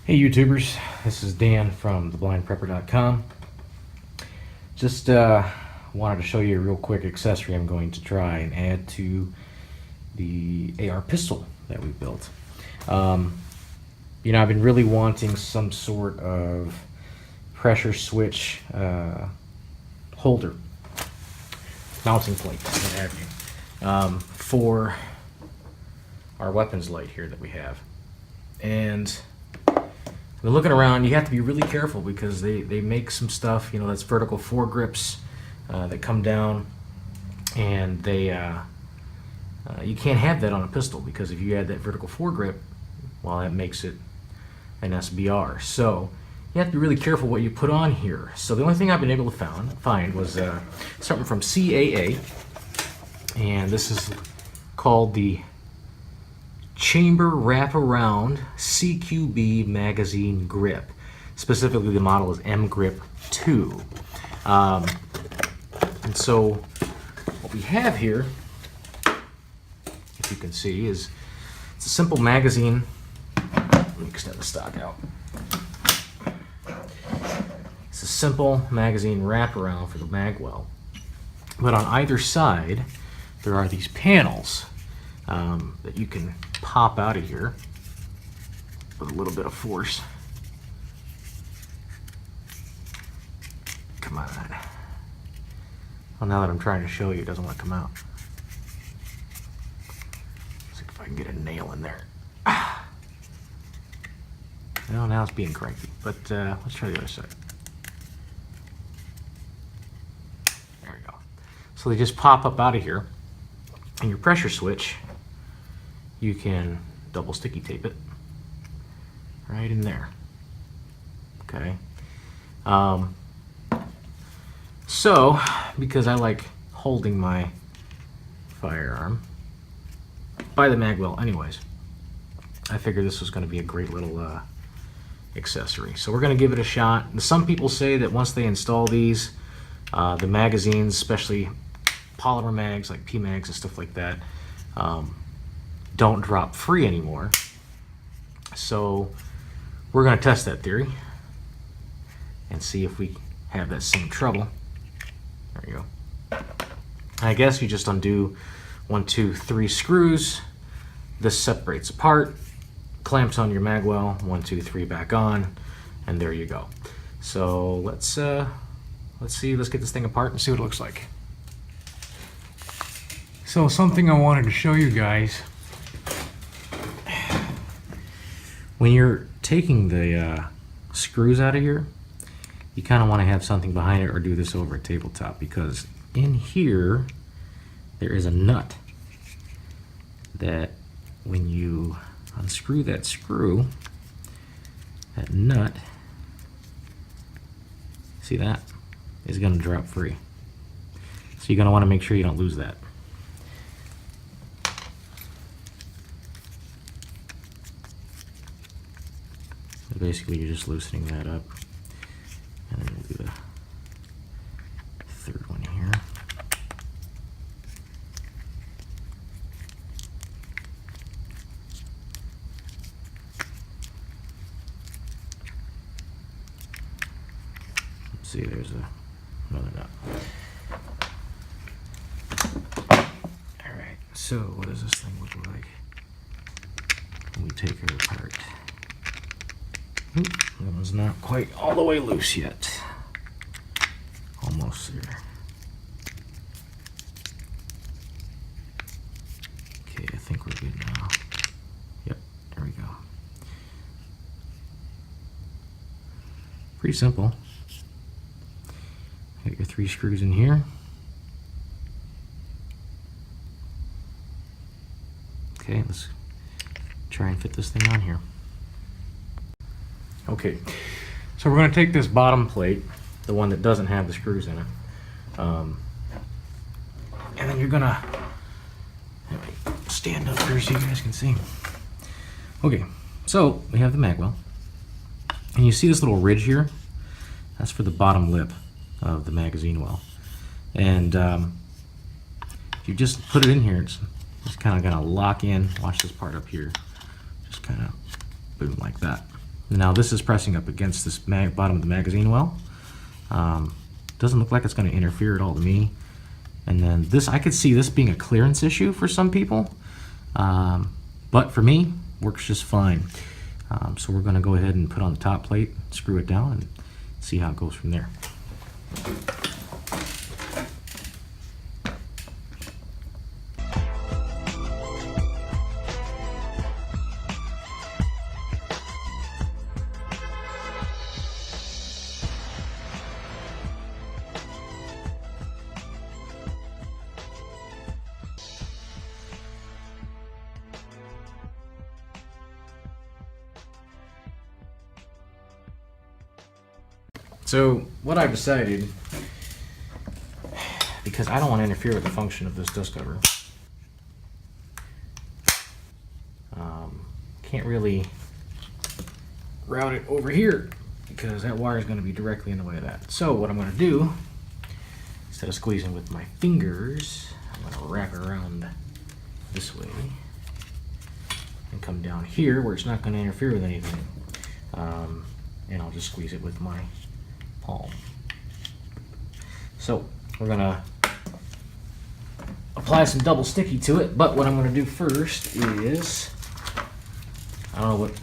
Hey YouTubers, this is Dan from theblindprepper.com. Just wanted to show you a real quick accessory I'm going to try and add to the AR pistol that we built. You know, I've been really wanting some sort of pressure switch holder, mounting plate, what have you, for our weapons light here that we have. And when looking around, you have to be really careful because they make some stuff, you know, that's vertical foregrips that come down, and they you can't have that on a pistol because if you add that vertical foregrip, well, that makes it an SBR. So you have to be really careful what you put on here. So the only thing I've been able to find was something from CAA, and this is called the Chamber Wraparound CQB Magazine Grip. Specifically, the model is MGrip2. And so what we have here, if you can see, is it's a simple magazine. Let me extend the stock out. It's a simple magazine wraparound for the magwell. But on either side, there are these panels that you can pop out of here with a little bit of force. Come on. Well, now that I'm trying to show you, it doesn't want to come out. Let's see if I can get a nail in there. Well, now it's being cranky, but let's try the other side. There we go. So they just pop up out of here, and your pressure switch, you can double sticky tape it right in there. Okay. So, because I like holding my firearm by the magwell anyways, I figured this was going to be a great little accessory. So we're going to give it a shot. Some people say that once they install these, the magazines, especially polymer mags like P-mags and stuff like that, don't drop free anymore. So we're going to test that theory and see if we have that same trouble. There you go. I guess you just undo 1, 2, 3 screws. This separates apart, clamps on your magwell, 1, 2, 3 back on, and there you go. So let's get this thing apart and see what it looks like. So something I wanted to show you guys. When you're taking the screws out of here, you kind of want to have something behind it or do this over a tabletop, because in here there is a nut that when you unscrew that screw, that nut, see that, is going to drop free. So you're going to want to make sure you don't lose that. So basically you're just loosening that up. And then we'll do the third one here. Let's see, there's another nut. Alright, so what does this thing look like when we take her apart? Oop, that one's not quite all the way loose yet. Almost there. Okay, I think we're good now. Yep, there we go. Pretty simple. Got your 3 screws in here. Okay, let's try and fit this thing on here. Okay, so we're going to take this bottom plate, the one that doesn't have the screws in it, and then you're going to stand up here so you guys can see. Okay, so we have the mag well, and you see this little ridge here? That's for the bottom lip of the magazine well. And if you just put it in here, it's just kind of going to lock in. Watch this part up here. Just kind of boom, like that. Now this is pressing up against this bottom of the magazine well. Doesn't look like it's going to interfere at all to me. And then this, I could see this being a clearance issue for some people, but for me, works just fine. So we're going to go ahead and put on the top plate, screw it down, and see how it goes from there. So what I've decided, because I don't want to interfere with the function of this dust cover, can't really route it over here because that wire is going to be directly in the way of that. So what I'm going to do, instead of squeezing with my fingers, I'm going to wrap it around this way and come down here where it's not going to interfere with anything, and I'll just squeeze it with my palm. So we're gonna apply some double sticky to it, but what I'm gonna do first is, I don't know what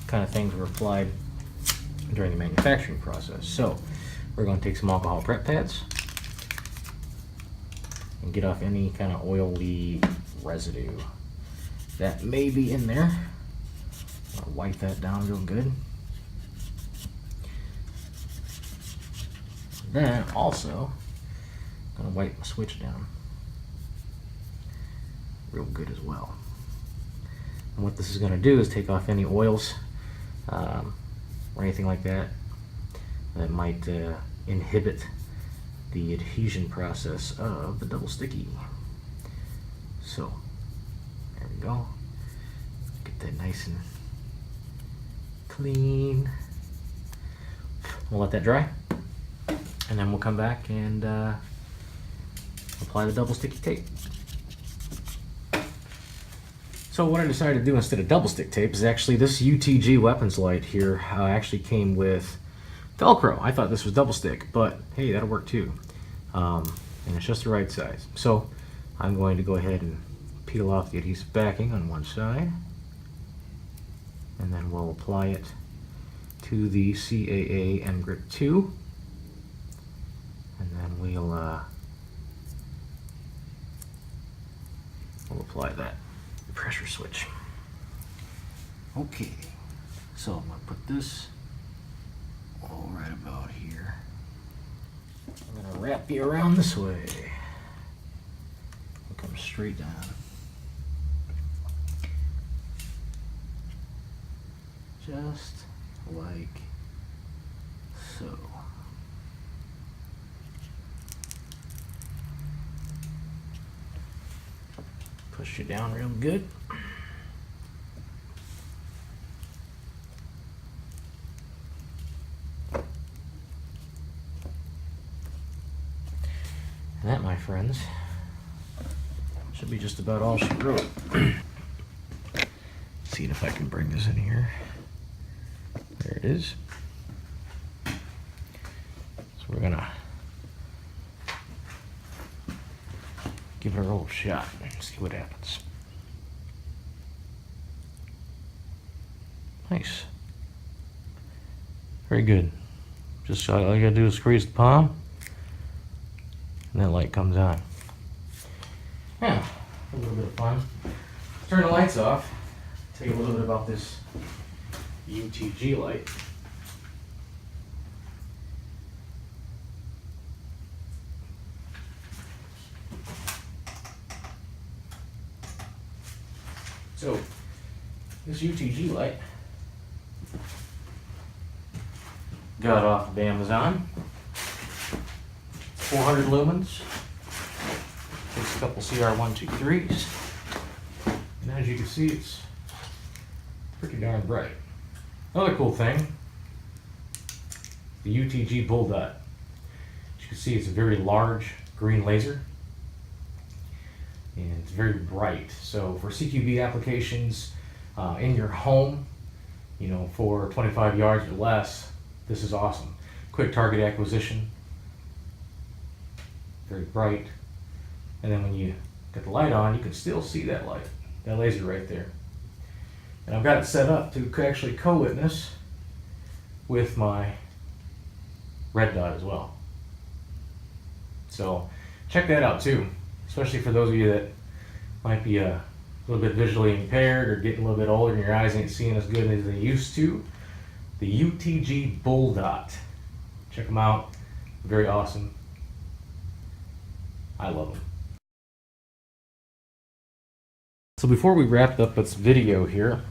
kind of things were applied during the manufacturing process. So we're gonna take some alcohol prep pads and get off any kind of oily residue that may be in there. I'll wipe that down real good. Then also, I'm going to wipe my switch down real good as well. And what this is going to do is take off any oils or anything like that that might inhibit the adhesion process of the double sticky. So, there we go. Get that nice and clean. We'll let that dry. And then we'll come back and apply the double sticky tape. So what I decided to do instead of double stick tape is actually this UTG weapons light here actually came with Velcro. I thought this was double stick, but hey, that'll work too. And it's just the right size. So I'm going to go ahead and peel off the adhesive backing on one side, and then we'll apply it to the CAA MGrip2. And then we'll apply that pressure switch. Okay, so I'm going to put this all right about here. I'm going to wrap you around this way. We'll come straight down. Just like so. Push it down real good. And that, my friends, should be just about all she wrote. See if I can bring this in here. There it is. So we're gonna give it a roll shot and see what happens. Nice. Very good. Just all you gotta do is squeeze the palm, and that light comes on. Yeah, a little bit of fun. Turn the lights off. Tell you a little bit about this UTG light. So, this UTG light got off of Amazon. 400 lumens. Takes a couple CR123s. And as you can see, it's pretty darn bright. Another cool thing, the UTG BullDot. As you can see, it's a very large green laser. And it's very bright. So for CQB applications in your home, you know, for 25 yards or less, this is awesome. Quick target acquisition, very bright. And then when you get the light on, you can still see that light, that laser right there. And I've got it set up to actually co-witness with my red dot as well. So check that out too, especially for those of you that might be a little bit visually impaired or getting a little bit older and your eyes ain't seeing as good as they used to. The UTG BullDot. Check them out. Very awesome. I love them. So before we wrap up this video here,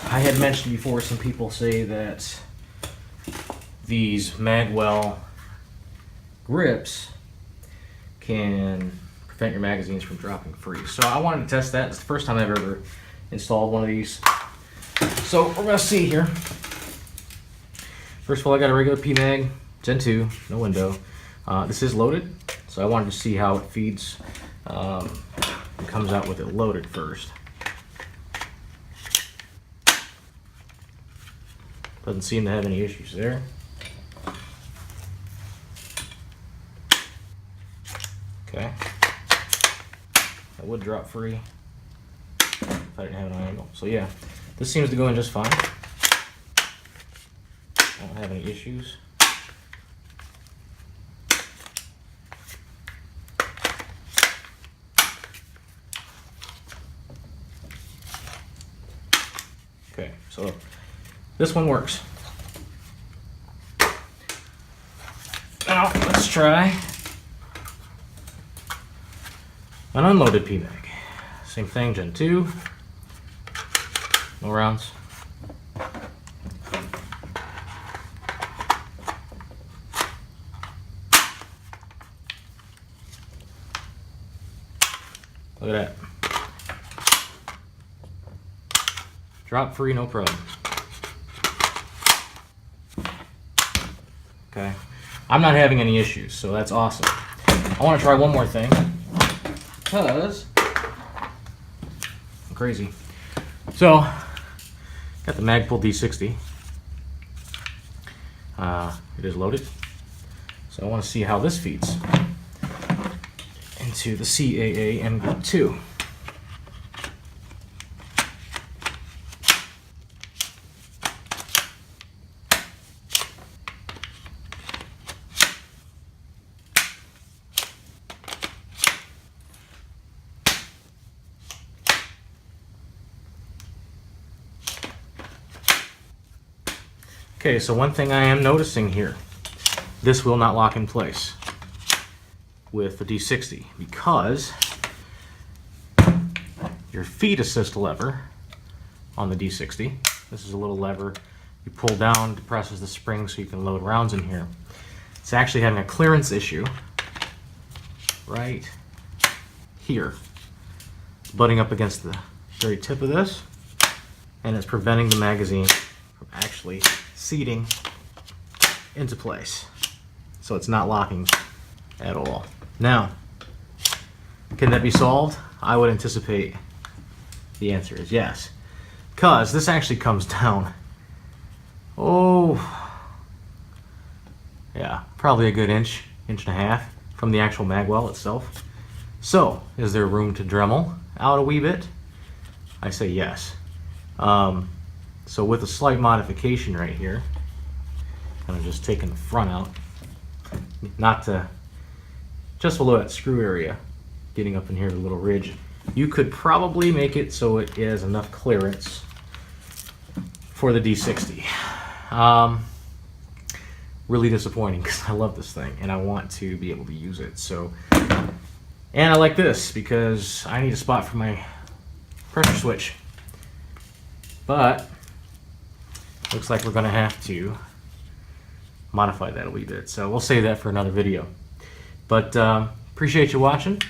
I had mentioned before, some people say that these Magwell grips can prevent your magazines from dropping free. So I wanted to test that. It's the first time I've ever installed one of these. So we're gonna see here. First of all, I got a regular PMag Gen 2, no window. This is loaded, so I wanted to see how it feeds. It comes out with it loaded first. Doesn't seem to have any issues there. Okay. That would drop free if I didn't have an angle. So yeah, this seems to go in just fine. I don't have any issues. Okay, so this one works. Now let's try an unloaded PMag. Same thing, Gen 2. No rounds. Look at that. Drop free, no problem. Okay. I'm not having any issues, so that's awesome. I want to try one more thing, because I'm crazy. So, got the MAGPUL D60. It is loaded. So I want to see how this feeds into the CAA MGrip2. Okay, so one thing I am noticing here, this will not lock in place with the D60 because your feed assist lever on the D60, this is a little lever you pull down, depresses the spring so you can load rounds in here. It's actually having a clearance issue right here. It's butting up against the very tip of this, and it's preventing the magazine from actually seating into place. So it's not locking at all. Now, can that be solved? I would anticipate the answer is yes. Because this actually comes down, oh, yeah, probably a good inch and a half from the actual magwell itself. So, is there room to Dremel out a wee bit? I say yes. So with a slight modification right here, kind of just taking the front out, not to, just below that screw area, getting up in here to a little ridge, you could probably make it so it has enough clearance for the D60. Really disappointing because I love this thing and I want to be able to use it. So, and I like this because I need a spot for my pressure switch. But looks like we're going to have to modified that a wee bit. So we'll save that for another video. But appreciate you watching.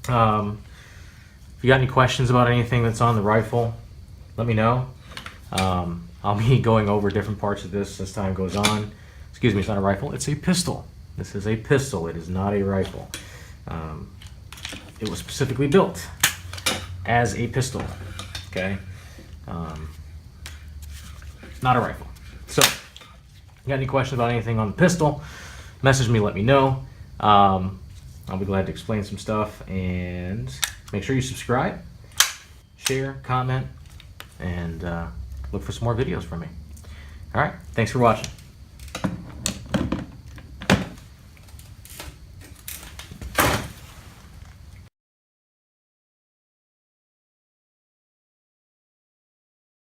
If you got any questions about anything that's on the rifle, let me know. I'll be going over different parts of this as time goes on. Excuse me, it's not a rifle, it's a pistol. This is a pistol, it is not a rifle. It was specifically built as a pistol, okay? Not a rifle. So, if you got any questions about anything on the pistol, message me, let me know. I'll be glad to explain some stuff, and make sure you subscribe, share, comment, and look for some more videos from me. All right, thanks for watching.